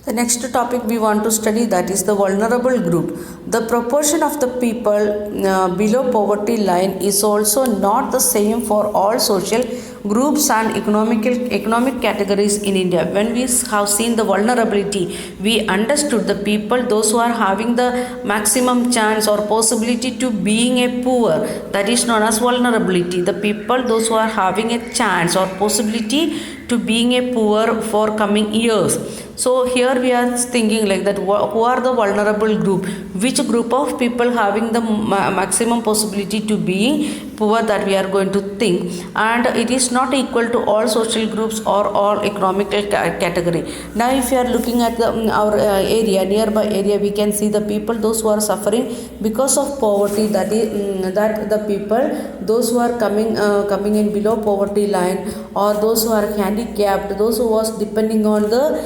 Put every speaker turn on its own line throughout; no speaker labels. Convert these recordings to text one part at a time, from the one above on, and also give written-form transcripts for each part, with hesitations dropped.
The next topic we want to study, that is the vulnerable group. The proportion of the people below poverty line is also not the same for all social groups and economic categories in India. When we have seen the vulnerability, we understood the people, those who are having the maximum chance or possibility to being a poor, that is known as vulnerability. The people, those who are having a chance or possibility to being a poor for coming years. So here we are thinking like that, who are the vulnerable group, which group of people having the maximum possibility to being poor, that we are going to think. And it is not equal to all social groups or all economical category. Now if you are looking at our area, nearby area, we can see the people, those who are suffering because of poverty, that is that the people, those who are coming in below poverty line, or those who are handicapped, those who was depending on the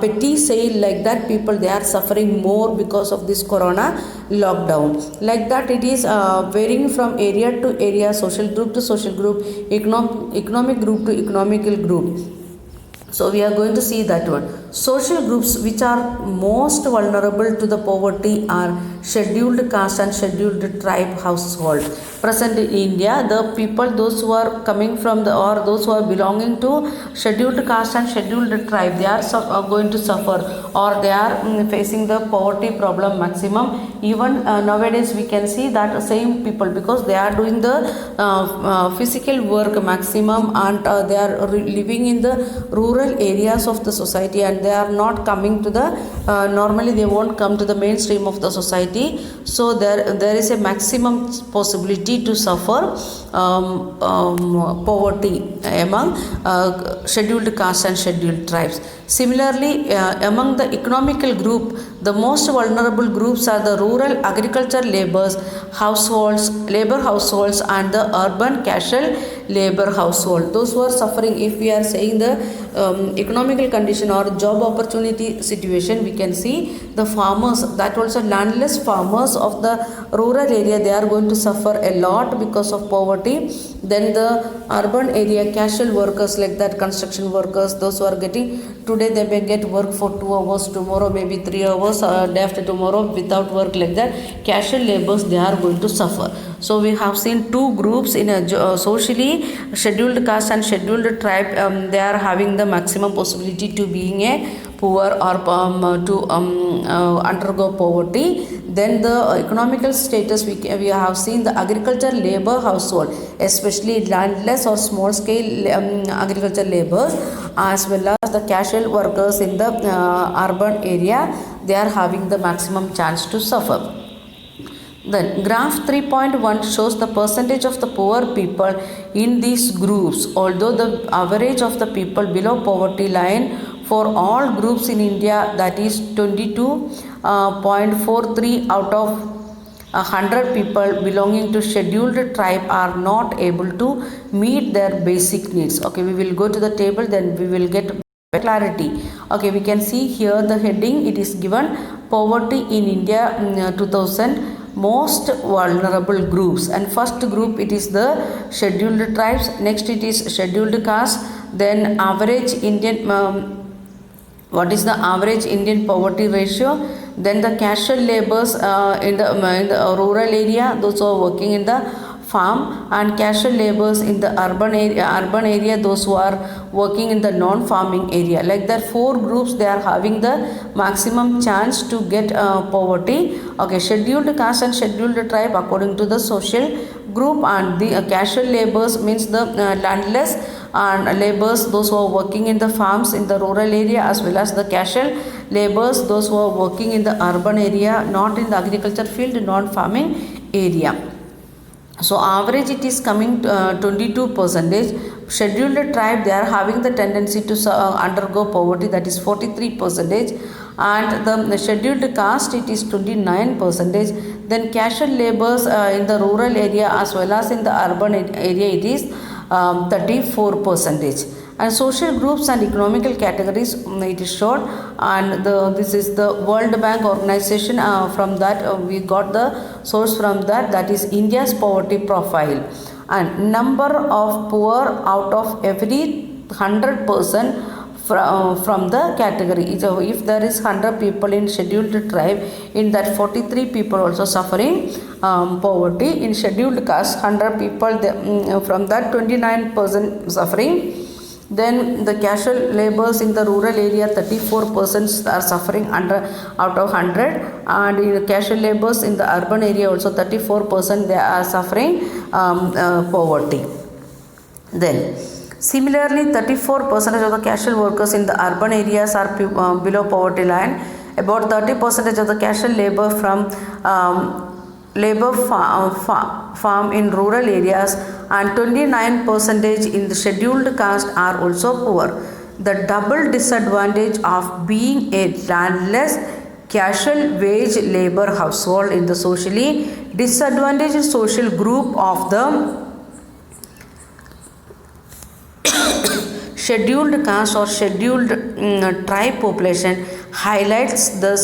petty sale, like that people, they are suffering more because of this corona lockdown. Like that it is varying from area to area, social group to social group, economic group to economical group. So we are going to see that one. Social groups which are most vulnerable to the poverty are scheduled caste and scheduled tribe household. Present in India, the people, those who are coming from the, or those who are belonging to scheduled caste and scheduled tribe, they are going to suffer, or they are facing the poverty problem maximum. Even nowadays we can see that same people, because they are doing the physical work maximum, and they are living in the rural areas of the society, and they are not coming to the normally they won't come to the mainstream of the society. So there is a maximum possibility to suffer poverty among scheduled castes and scheduled tribes. Similarly, among the economical group, the most vulnerable groups are the rural agriculture labor households, and the urban casual labor household. Those who are suffering, if we are saying the economical condition or job opportunity situation, we can see the farmers, that also landless farmers of the rural area, they are going to suffer a lot because of poverty. Then the urban area casual workers, like that construction workers, those who are getting today, they may get work for 2 hours, tomorrow maybe 3 hours, day after tomorrow without work, like that casual laborers, they are going to suffer. So we have seen two groups in a socially scheduled caste and scheduled tribe, they are having the maximum possibility to being a poor or to undergo poverty. Then the economical status, we have seen the agriculture labor household, especially landless or small scale agriculture laborers, as well as the casual workers in the urban area, they are having the maximum chance to suffer. Then graph 3.1 shows the percentage of the poor people in these groups. Although the average of the people below poverty line for all groups in India, that is 22.43 out of 100 people belonging to scheduled tribe are not able to meet their basic needs. Okay, we will go to the table, then we will get clarity. Okay, we can see here the heading, it is given poverty in India 2000 most vulnerable groups, and first group it is the scheduled tribes, next it is scheduled caste, then average Indian what is the average Indian poverty ratio, then the casual laborers in the rural area, those who are working in the farm, and casual laborers in the urban area, those who are working in the non-farming area. Like that, four groups, they are having the maximum chance to get poverty. Okay, scheduled caste and scheduled tribe according to the social group, and the casual laborers means the landless and laborers, those who are working in the farms in the rural area, as well as the casual laborers, those who are working in the urban area, not in the agriculture field, non-farming area. So average it is coming 22%. Scheduled tribe, they are having the tendency to undergo poverty, that is 43%, and the scheduled caste, it is 29%. Then casual laborers in the rural area as well as in the urban area, it is 34%. And social groups and economical categories, it is short, and this is the World Bank organization, from that we got the source from that is India's poverty profile, and number of poor out of every 100% from the category. So if there is 100 people in scheduled tribe, in that 43 people also suffering poverty. In scheduled caste, 100 people, from that 29% suffering. Then the casual laborers in the rural area, 34% are suffering out of 100, and in the casual laborers in the urban area also 34% they are suffering poverty. Then similarly, 34% of the casual workers in the urban areas are below poverty line. About 30% of the casual labor from labor farm in rural areas, and 29% in the scheduled caste are also poor. The double disadvantage of being a landless casual wage labor household in the socially disadvantaged social group of the scheduled caste or scheduled tribe population highlights the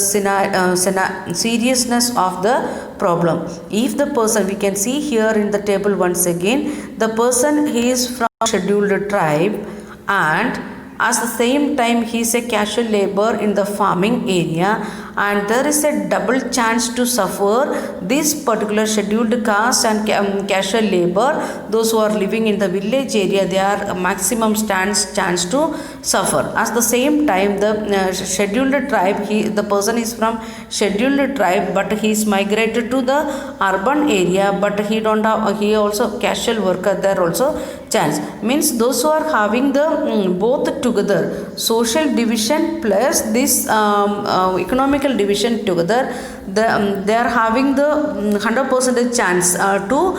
seriousness of the problem. If the person, we can see here in the table once again, the person is from scheduled tribe, and at the same time he is a casual labor in the farming area, and there is a double chance to suffer this particular scheduled caste and casual labor. Those who are living in the village area, they are maximum chance to suffer. At the same time, the scheduled tribe, the person is from scheduled tribe, but he is migrated to the urban area, but he don't have, he also casual worker, there also chance. Means those who are having the both together, social division plus this economical division together, they are having the 100% chance to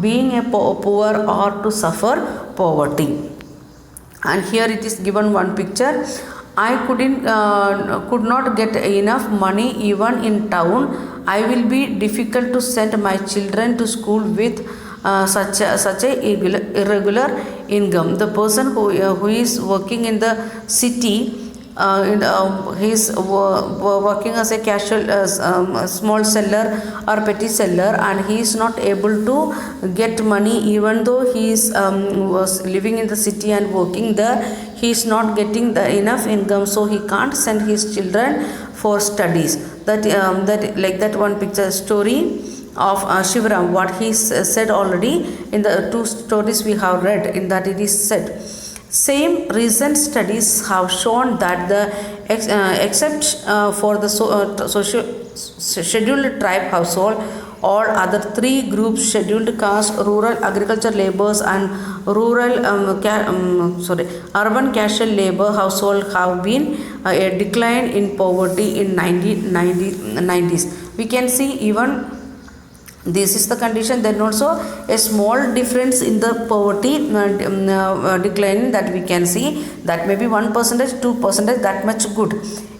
being a poor or to suffer poverty. And here it is given one picture. I could not get enough money even in town. I will be difficult to send my children to school with such a irregular income. The person who is working in the city, he is working as a casual small seller or petty seller, and he is not able to get money even though he is was living in the city and working there. He is not getting the enough income, so he can't send his children for studies. That like that one picture story of Shivaram, what he said already in the two stories we have read, in that it is said, same recent studies have shown that the except for the scheduled tribe household, all other three groups, scheduled caste, rural agriculture laborers, and rural urban casual labor household, have been a decline in poverty in 1990s. We can see even this is the condition, then also a small difference in the poverty decline that we can see, that may be 1%, 2%, that much good.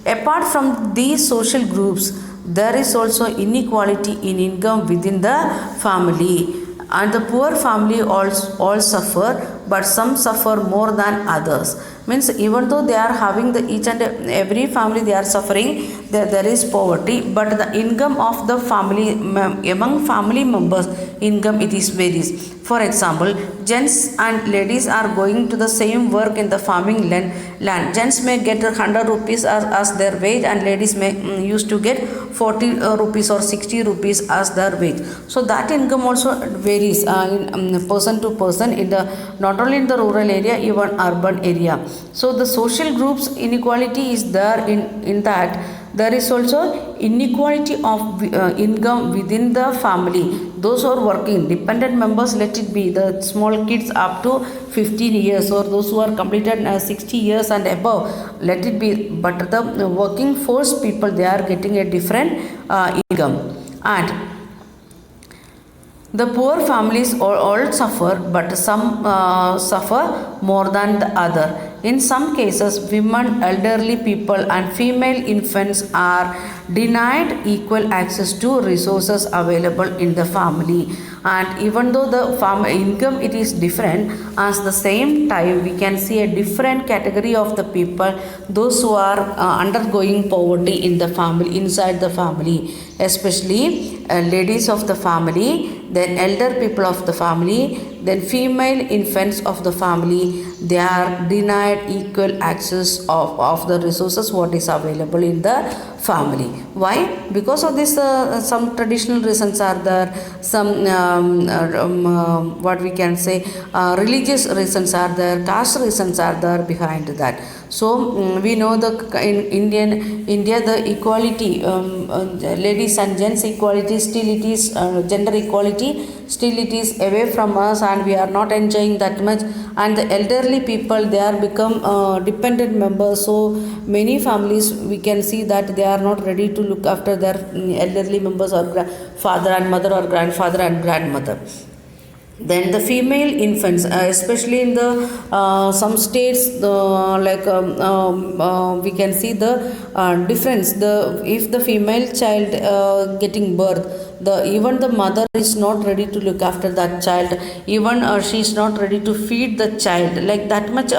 Apart from these social groups, there is also inequality in income within the family, and the poor family all suffer, but some suffer more than others. Means even though they are having the each and every family, they are suffering, there is poverty, but the income of the family, among family members, income it is varies. For example, gents and ladies are going to the same work in the farming land. Gents may get 100 rupees as their wage, and ladies may used to get 40 rupees or 60 rupees as their wage. So that income also varies in person to person, in the not only in the rural area, even urban area. So the social groups inequality is there in that. There is also inequality of income within the family. Those who are working, dependent members, let it be the small kids up to 15 years, or those who are completed 60 years and above, let it be. But the working force people, they are getting a different income. And the poor families all suffer, but some suffer more than the other. In some cases, women, elderly people, and female infants are denied equal access to resources available in the family. And even though the income it is different, at the same time we can see a different category of the people, those who are undergoing poverty in the family, inside the family, especially ladies of the family. then elder people of the family, then female infants of the family, they are denied equal access of the resources what is available in the family. Why? Because of this some traditional reasons are there, some what we can say religious reasons are there, caste reasons are there behind that. So we know the in India the equality, ladies and gents equality still it is gender equality still it is away from us, and we are not enjoying that much. And the elderly people, they are become dependent members. So many families we can see that they are not ready to look after their elderly members, or father and mother, or grandfather and grandmother. Then the female infants, especially in the some states, like we can see the difference. The if the female child getting birth, the even the mother is not ready to look after that child, even she is not ready to feed the child, like that much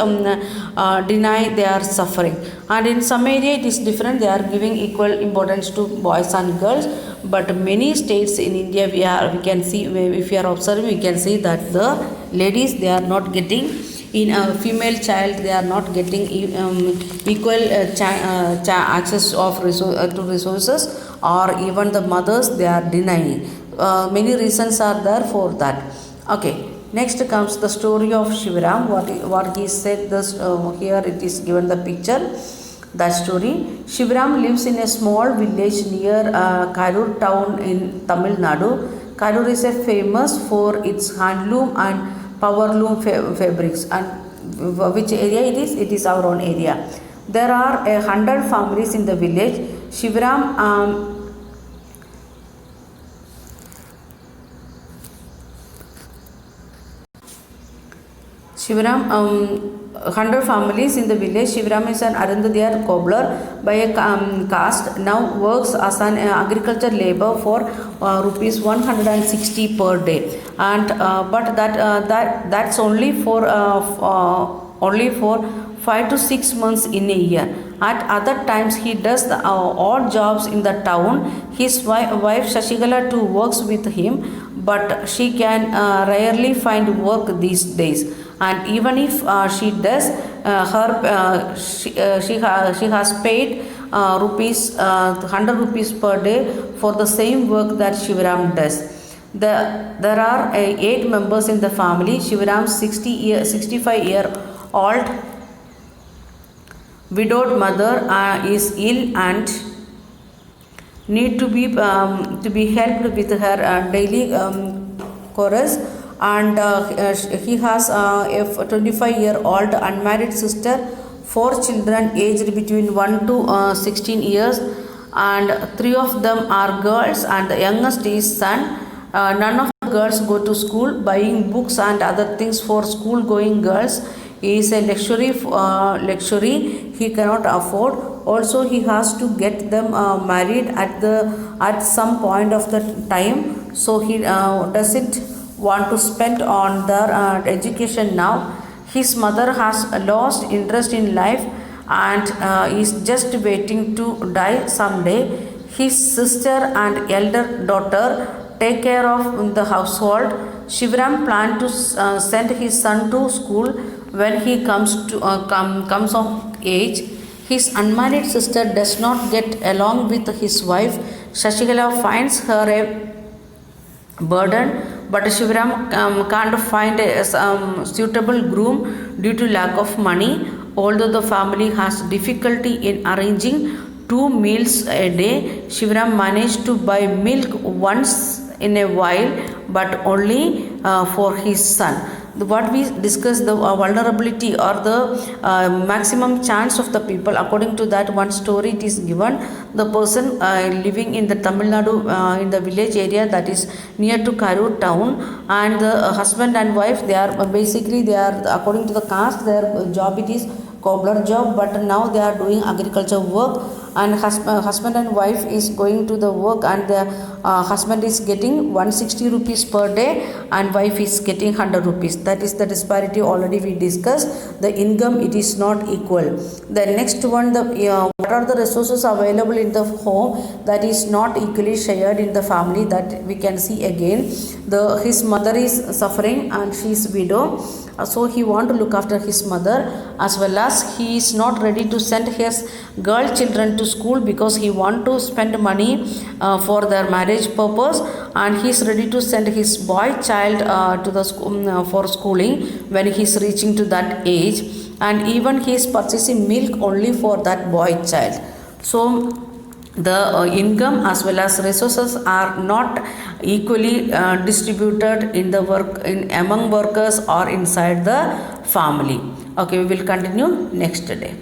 deny they are suffering. And in some area it is different, they are giving equal importance to boys and girls. But many states in India, we can see, if we are observing, we can see that the ladies, they are not getting, in a female child they are not getting equal access of to resources, or even the mothers they are denying. Many reasons are there for that. Okay, next comes the story of Shivaram. What he said this here it is given the picture. That story: Shivaram lives in a small village near Karur town in Tamil Nadu. Karur is famous for its handloom and powerloom fabrics. And which area it is? It is our own area. There are 100 families in the village. Shivaram 100 families in the village. Shivaram is an Arundhadiyar cobbler by a caste. Now works as an agriculture labor for rupees 160 per day. And but that's only for 5 to 6 months in a year. At other times he does the odd jobs in the town. His wife Shashigala too works with him, but she can rarely find work these days. And even if she does, she has paid rupees 100 rupees per day for the same work that Shivaram does. There are 8 members in the family. Shivaram's 65-year-old widowed mother is ill and need to be helped with her daily chores. And he has a 25-year-old unmarried sister, 4 children aged between 1 to 16 years, and 3 of them are girls, and the youngest is son. None of the girls go to school. Buying books and other things for school going girls is a luxury he cannot afford. Also he has to get them married at some point of the time, so he doesn't want to spend on their education now. His mother has lost interest in life and is just waiting to die someday. His sister and elder daughter take care of the household. Shivaram planned to send his son to school when he comes of age. His unmarried sister does not get along with his wife. Shashigala finds her a burden, but Shivaram can't find a suitable groom due to lack of money. Although the family has difficulty in arranging 2 meals a day, Shivaram managed to buy milk once in a while, but only for his son. What we discussed, the vulnerability or the maximum chance of the people. According to that one story it is given, the person living in the Tamil Nadu in the village area that is near to Karur town, and the husband and wife, they are basically, they are according to the caste, their job it is cobbler job, but now they are doing agriculture work. and husband and wife is going to the work, and the husband is getting 160 rupees per day and wife is getting 100 rupees. That is the disparity already we discussed. The income, it is not equal. The next one, the what are the resources available in the home that is not equally shared in the family, that we can see again. His mother is suffering and she is widow, so he want to look after his mother, as well as he is not ready to send his girl children to school because he want to spend money for their marriage purpose, and he is ready to send his boy child to the school for schooling when he is reaching to that age, and even he is purchasing milk only for that boy child. So the income as well as resources are not equally distributed in the work in among workers or inside the family. Okay, we will continue next day.